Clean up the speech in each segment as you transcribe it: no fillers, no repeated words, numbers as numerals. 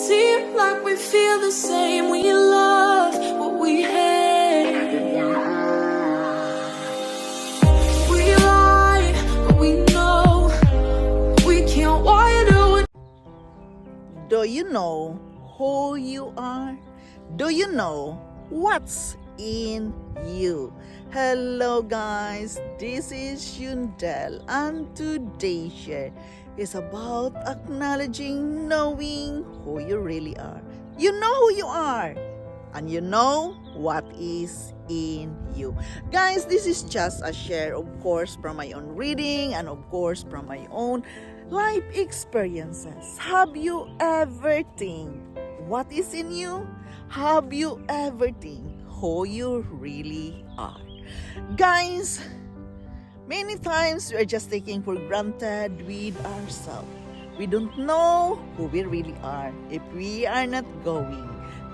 seem like we feel the same. We love what we hate. We lie, but we know we can't wonder. Do you know who you are? Do you know what's in you? Hello guys, this is Yundel, and today's share is about acknowledging knowing who you really are. You know who you are, and you know what is in you. Guys, this is just a share, of course, from my own reading and of course from my own life experiences. Have you ever think what is in you? Have you ever think who you really are? Guys, many times we are just taking for granted with ourselves. We don't know who we really are if we are not going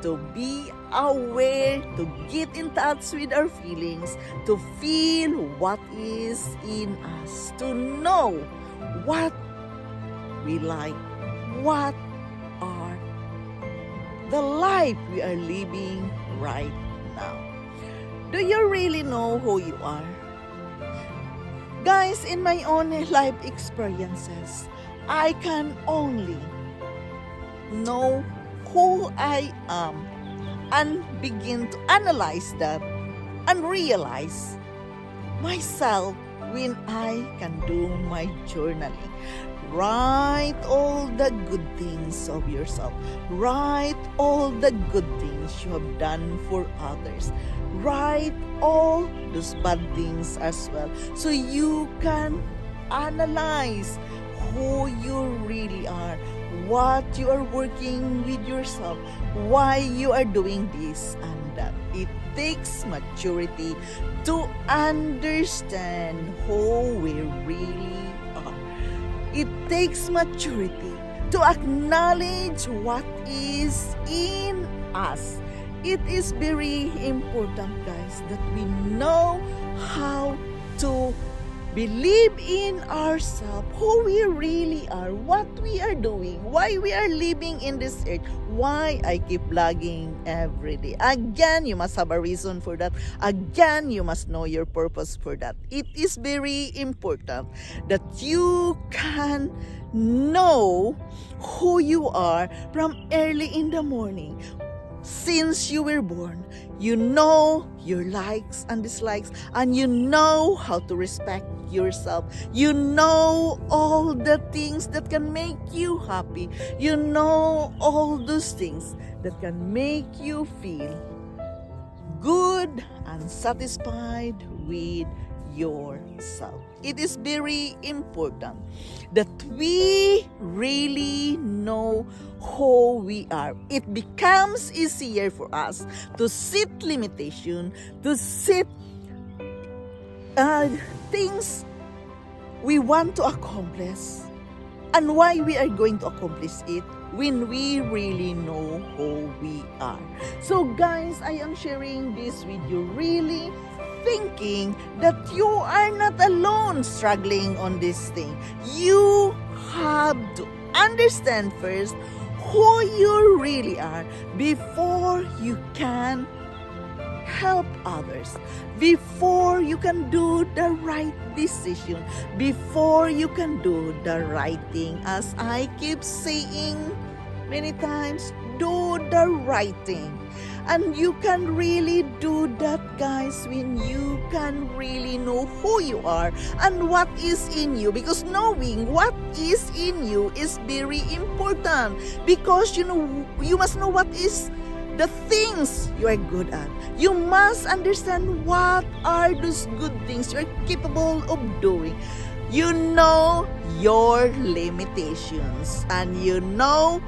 to be aware, to get in touch with our feelings, to feel what is in us, to know what we like, what are the life we are living right now. Do you really know who you are? Guys, in my own life experiences, I can only know who I am and begin to analyze that and realize myself when I can do my journaling. Write all the good things of yourself. Write all the good things you have done for others. Write all those bad things as well, so you can analyze who you really are, what you are working with yourself, why you are doing this and that. It takes maturity to understand who we really are. It takes maturity to acknowledge what is in us. It is very important, guys, that we know how to believe in ourselves, who we really are, what we are doing, why we are living in this earth, why I keep vlogging every day. Again, you must have a reason for that. Again, you must know your purpose for that. It is very important that you can know who you are from early in the morning. Since you were born, you know your likes and dislikes, and you know how to respect yourself. You know all the things that can make you happy. You know all those things that can make you feel good and satisfied with yourself. It is very important that we really know who we are. It becomes easier for us to set limitation, to set things we want to accomplish, and why we are going to accomplish it when we really know who we are. So guys, I am sharing this with you, really thinking that you are not alone struggling on this thing. You have to understand first who you really are before you can help others, before you can do the right decision, before you can do the right thing. As I keep saying many times, do the right thing. And you can really do that, guys, when you can really know who you are and what is in you. Because knowing what is in you is very important. Because you must know what is the things you are good at. You must understand what are those good things you are capable of doing. You know your limitations, and you know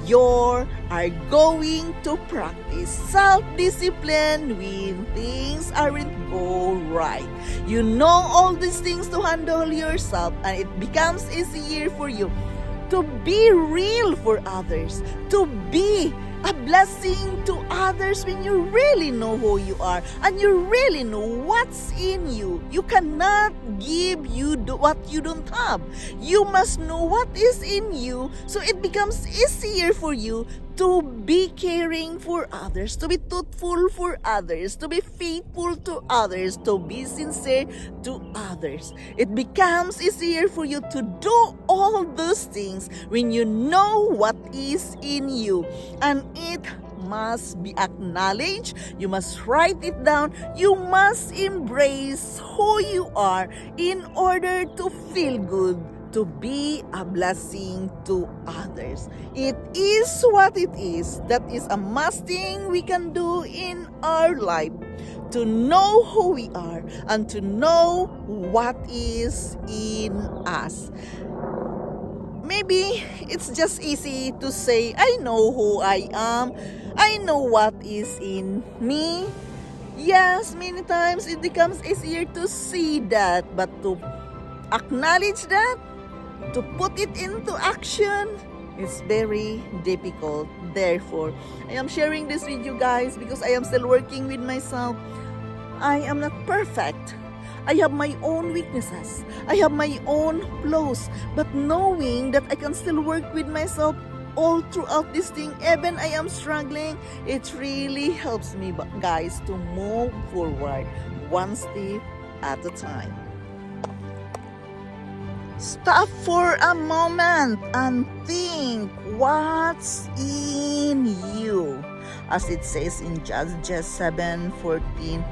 you are going to practice self-discipline when things aren't go right. You know all these things to handle yourself, and it becomes easier for you to be real for others, to be a blessing to others when you really know who you are and you really know what's in you. You cannot give what you don't have. You must know what is in you, so it becomes easier for you to be caring for others, to be truthful for others, to be faithful to others, to be sincere to others. It becomes easier for you to do all those things when you know what is in you. And it must be acknowledged. You must write it down. You must embrace who you are in order to feel good, to be a blessing to others. It is what it is. That is a must thing we can do in our life. To know who we are and to know what is in us. Maybe it's just easy to say, I know who I am. I know what is in me. Yes, many times it becomes easier to see that, but to acknowledge that, to put it into action, it's very difficult. Therefore, I am sharing this with you guys because I am still working with myself. I am not perfect. I have my own weaknesses. I have my own flaws. But knowing that I can still work with myself all throughout this thing, even I am struggling, it really helps me, guys, to move forward one step at a time. Stop for a moment and think what's in you. As it says in Judges 7:14,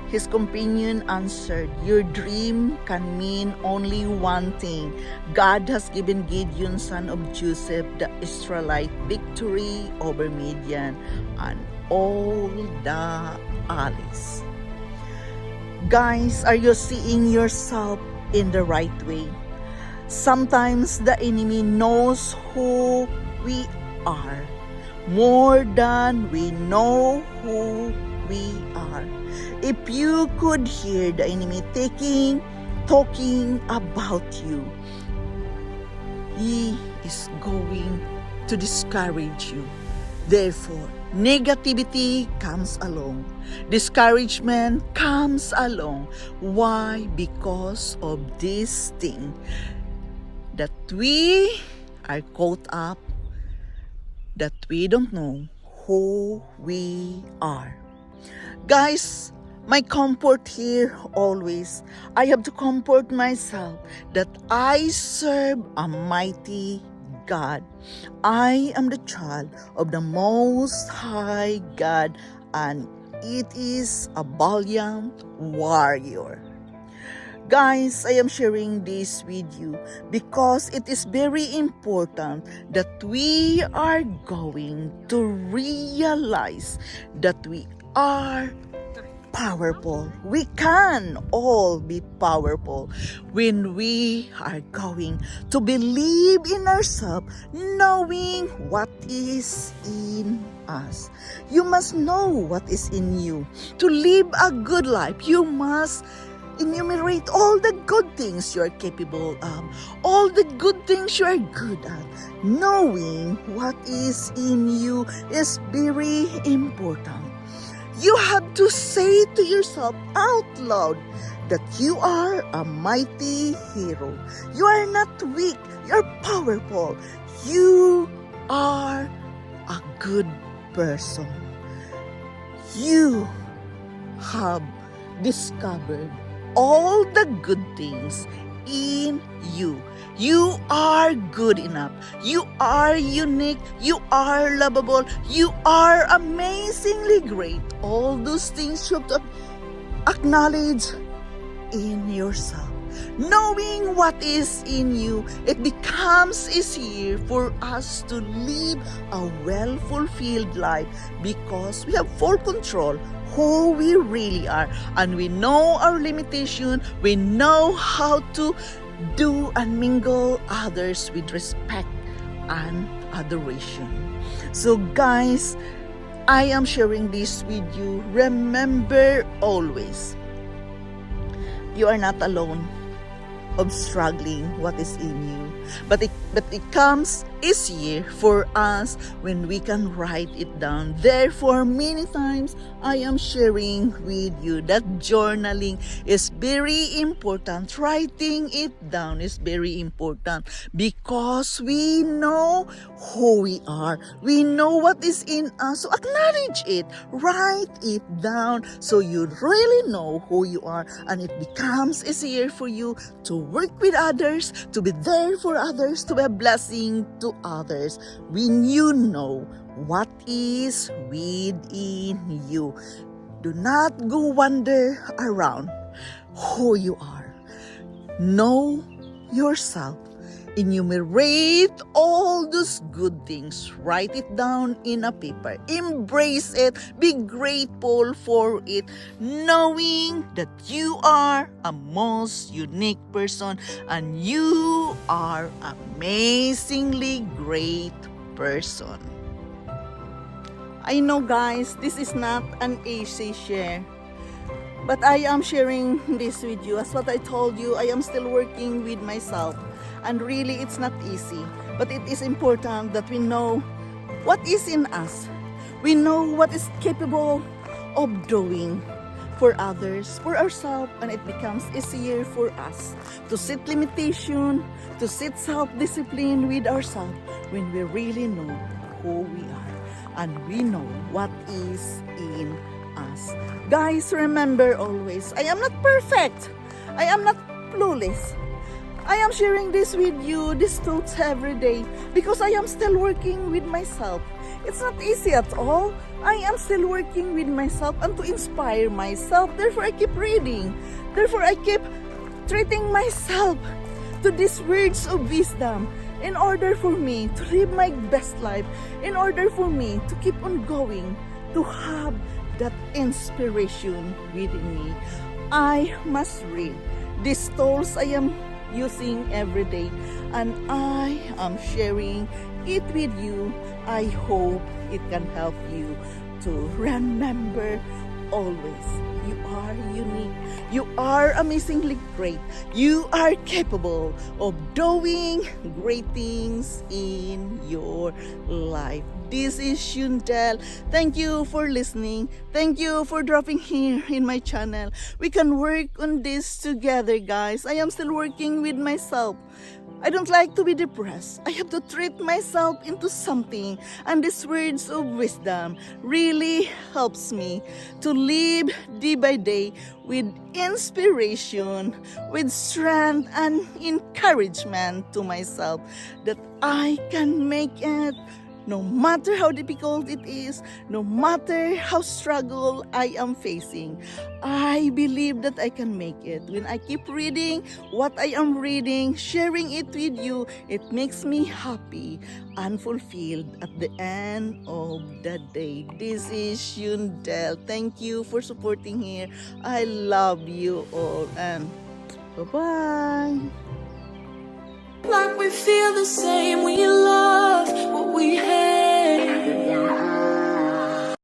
his companion answered, your dream can mean only one thing. God has given Gideon, son of Joseph, the Israelite, victory over Midian and all the allies. Guys, are you seeing yourself in the right way? Sometimes the enemy knows who we are more than we know who we are. If you could hear the enemy talking about you, he is going to discourage you. Therefore, negativity comes along. Discouragement comes along. Why? Because of this thing that we are caught up, that we don't know who we are. Guys, my comfort here always, I have to comfort myself that I serve a mighty God. I am the child of the Most High God, and it is a valiant warrior. Guys, I am sharing this with you because it is very important that we are going to realize that we are powerful. We can all be powerful when we are going to believe in ourselves, knowing what is in us. You must know what is in you. To live a good life, you must enumerate all the good things you are capable of, all the good things you are good at. Knowing what is in you is very important. You have to say to yourself out loud that you are a mighty hero. You are not weak. You are powerful. You are a good person. You have discovered all the good things in you. You are good enough. You are unique. You are lovable. You are amazingly great. All those things you have to acknowledge in yourself. Knowing what is in you, it becomes easier for us to live a well-fulfilled life because we have full control who we really are, and we know our limitation. We know how to do and mingle others with respect and adoration. So guys, I am sharing this with you. Remember always, you are not alone of struggling what is in you. but it comes easier for us when we can write it down. Therefore, many times I am sharing with you that journaling is very important. Writing it down is very important because we know who we are. We know what is in us. So acknowledge it. Write it down so you really know who you are, and it becomes easier for you to work with others, to be there for others, to be a blessing to others when you know what is within you. Do not go wander around who you are. Know yourself. Enumerate all those good things. Write it down in a paper. Embrace it. Be grateful for it. Knowing that you are a most unique person and you are amazingly great person. I know, guys, this is not an easy share. But I am sharing this with you. As what I told you, I am still working with myself. And really, it's not easy. But it is important that we know what is in us. We know what is capable of doing for others, for ourselves, and it becomes easier for us to set limitation, to set self-discipline with ourselves when we really know who we are and we know what is in us. Guys, remember always, I am not perfect. I am not flawless. I am sharing this with you, these thoughts every day, because I am still working with myself. It's not easy at all. I am still working with myself and to inspire myself. Therefore, I keep reading. Therefore, I keep treating myself to these words of wisdom in order for me to live my best life, in order for me to keep on going, to have that inspiration within me. I must read these tools I am using every day, and I am sharing it with you. I hope it can help you to remember always you are unique, you are amazingly great, you are capable of doing great things in your life. This is Shundel. Thank you for listening. Thank you for dropping here in my channel. We can work on this together, guys. I am still working with myself. I don't like to be depressed. I have to treat myself into something. And these words of wisdom really helps me to live day by day with inspiration, with strength and encouragement to myself that I can make it. No matter how difficult it is, no matter how struggle I am facing, I believe that I can make it. When I keep reading what I am reading, sharing it with you, it makes me happy and fulfilled at the end of the day. This is Shundel. Thank you for supporting here. I love you all and bye-bye. Like we feel the same, we